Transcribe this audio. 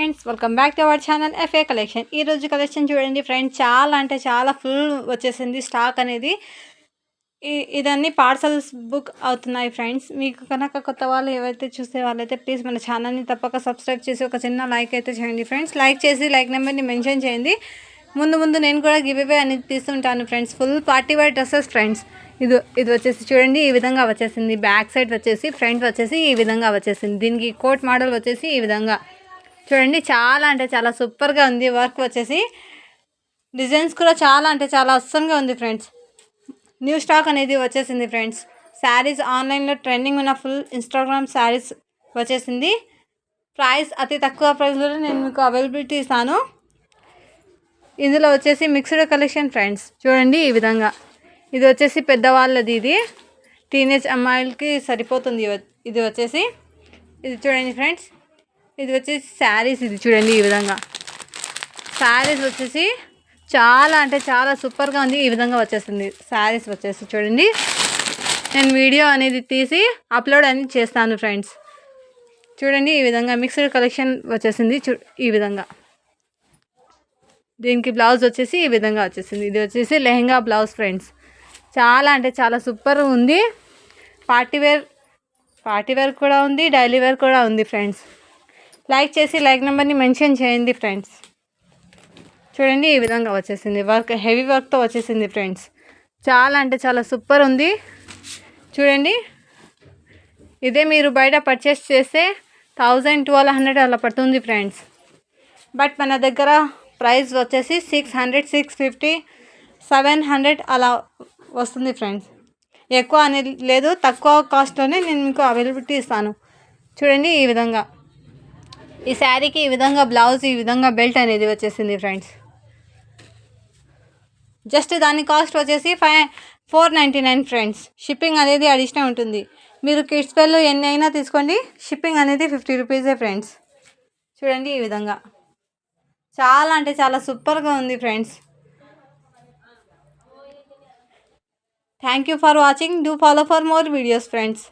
Friends, welcome back to our channel FA collection. ఈరోజు collection చూడండి friends, చాలా అంటే చాలా ఫుల్ వచ్చేసింది స్టాక్ అనేది. ఇదన్నీ పార్సల్స్ బుక్ అవుతున్నాయి ఫ్రెండ్స్. మీకు కనుక కొత్త వాళ్ళు ఎవరైతే చూసే వాళ్ళైతే ప్లీజ్ మన ఛానల్ని తప్పక సబ్స్క్రైబ్ చేసి ఒక చిన్న లైక్ అయితే చేయండి ఫ్రెండ్స్. లైక్ చేసి లైక్ నెంబర్ని మెన్షన్ చేయండి. ముందు నేను కూడా గివ్ అవే అనేది తీస్తుంటాను friends. Full party wear dresses friends. ఇది వచ్చేసి చూడండి, ఈ విధంగా వచ్చేసింది. బ్యాక్ సైడ్ వచ్చేసి, ఫ్రంట్ వచ్చేసి ఈ విధంగా వచ్చేసింది. దీనికి కోట్ మోడల్ వచ్చేసి ఈ విధంగా చూడండి, చాలా అంటే చాలా సూపర్గా ఉంది. వర్క్ వచ్చేసి డిజైన్స్ కూడా చాలా అంటే చాలా అస్సంగా ఉంది ఫ్రెండ్స్. న్యూ స్టాక్ అనేది వచ్చేసింది ఫ్రెండ్స్. శారీస్ ఆన్లైన్లో ట్రెండింగ్ ఉన్న ఫుల్ ఇన్స్టాగ్రామ్ శారీస్ వచ్చేసింది. ప్రైస్ అతి తక్కువ ప్రైస్లో నేను మీకు అవైలబిలిటీ ఇస్తాను. ఇందులో వచ్చేసి మిక్స్డ్ కలెక్షన్ ఫ్రెండ్స్. చూడండి ఈ విధంగా, ఇది వచ్చేసి పెద్దవాళ్ళది, ఇది టీనేజ్ అమ్మాయిలకి సరిపోతుంది. ఇది వచ్చేసి ఇది చూడండి ఫ్రెండ్స్, ఇది వచ్చేసి శారీస్. ఇది చూడండి ఈ విధంగా శారీస్ వచ్చేసి చాలా అంటే చాలా సూపర్గా ఉంది. ఈ విధంగా వచ్చేస్తుంది శారీస్ వచ్చేసి చూడండి. నేను వీడియో అనేది తీసి అప్లోడ్ అనేది చేస్తాను ఫ్రెండ్స్. చూడండి ఈ విధంగా మిక్స్డ్ కలెక్షన్ వచ్చేసింది. ఈ విధంగా దీనికి బ్లౌజ్ వచ్చేసి ఈ విధంగా వచ్చేసింది. ఇది వచ్చేసి లెహంగా బ్లౌజ్ ఫ్రెండ్స్. చాలా అంటే చాలా సూపర్ ఉంది. పార్టీ వేర్ కూడా ఉంది, డైలీ వేర్ కూడా ఉంది ఫ్రెండ్స్. లైక్ చేసి లైక్ నెంబర్ని మెన్షన్ చేయండి ఫ్రెండ్స్. చూడండి ఈ విధంగా వచ్చేసింది. వర్క్ హెవీ వర్క్తో వచ్చేసింది ఫ్రెండ్స్. చాలా అంటే చాలా సూపర్ ఉంది. చూడండి, ఇదే మీరు బయట పర్చేస్ చేస్తే 1000-1200 అలా పడుతుంది ఫ్రెండ్స్. బట్ మన దగ్గర ప్రైస్ వచ్చేసి 600, 650, 700 అలా వస్తుంది ఫ్రెండ్స్. ఎక్కువ అనేది లేదు, తక్కువ కాస్ట్లోనే నేను మీకు అవైలబిలిటీ ఇస్తాను. చూడండి ఈ విధంగా ఈ శారీకి ఈ విధంగా బ్లౌజ్, ఈ విధంగా బెల్ట్ అనేది వచ్చేసింది ఫ్రెండ్స్. జస్ట్ దాని కాస్ట్ వచ్చేసి 499 ఫ్రెండ్స్. షిప్పింగ్ అనేది అడిషనల్ ఉంటుంది. మీరు కిడ్స్ వేర్లో ఎన్ని అయినా తీసుకోండి, షిప్పింగ్ అనేది 50 రూపీసే ఫ్రెండ్స్. చూడండి ఈ విధంగా చాలా అంటే చాలా సూపర్గా ఉంది friends. Thank you for watching. Do follow for more videos friends.